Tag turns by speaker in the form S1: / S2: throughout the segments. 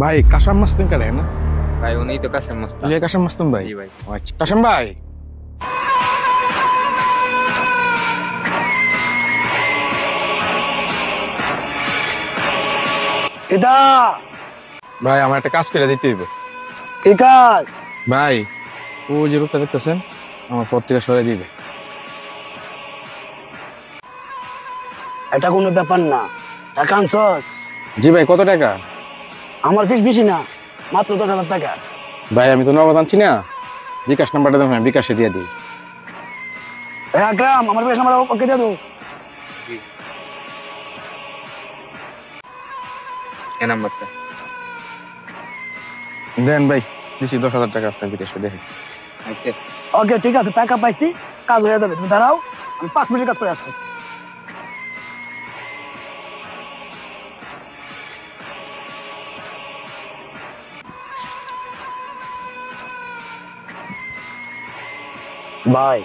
S1: ভাই কাশাম মাস্তুম কাটে না
S2: ভাই উনি তো কাশেম মোস্তাক।
S1: কাশাম মাস্তুম ভাই
S2: জি ভাই।
S1: আচ্ছা কাশাম ভাই
S3: এটা
S1: ভাই আমার একটা কাজ করে দিতে হইব
S3: কি কাজ?
S1: ভাই ও যে রূপটা দেখতেছেন আমার পত্রিকা সরাই দিবে।
S3: এটা কোনো ব্যাপার না, টাকা আনছস?
S1: জি ভাই কত টাকা?
S3: আমার ফিস বেশি না, মাত্র 10,000 টাকা।
S1: ভাই আমি তো নগদ আনছি না, বিকাশ নাম্বারটা দেন বিকাশে দিয়ে দিই।
S3: আকরাম, আমার বিকাশ নাম্বার ওকে দিয়ে দাও।
S2: এই নাম্বারটা
S1: দেন ভাই দিছি 10,000 টাকা আপনার বিকাশে দেখে।
S2: আইছে।
S3: ওকে ঠিক আছে, টাকা পাইছি, কাজ হয়ে যাবে। তুমি দাঁড়াও, আমি 5 মিনিট কাজ করে আসতেছি। ভাই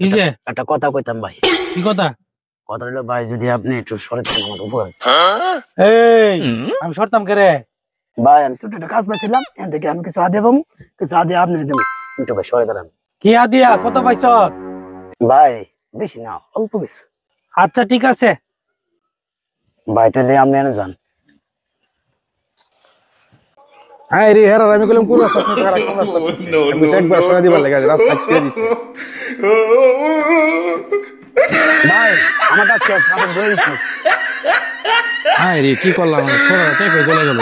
S4: কি যে
S3: একটা কথা কইতাম ভাই।
S4: কি কথা?
S3: কথা হলো ভাই, যদি আপনি একটু সরে থাকেন আমার উপর।
S4: এই আমি সরতাম কে রে?
S3: ভাই আমি ছোট একটা কাজ পাইছিলাম, এখান থেকে আমি কিছু আদে পাবো, কিছু আদে আপনি দেবো। একটু ভাই সরে দাঁড়ান।
S4: কি আদিয়া কত পাইছ?
S3: ভাই বেশি না, অল্প কিছু।
S4: আচ্ছা ঠিক আছে।
S3: ভাই তাহলে আপনি এনে যান।
S1: হ্যাঁ রে হেরার আমি কইলাম কোন রাস্তা থেকে খারাপ কোন রাস্তা করছে আমি কইছি একবার সরাই দিবার লাগে রাস্তা কেটে দিছে।
S3: ভাই আমার কাজ শেষ, আপনার ধরে দিচ্ছি।
S1: হ্যাঁ রে কি করলাম সরাটা কই চলে গেল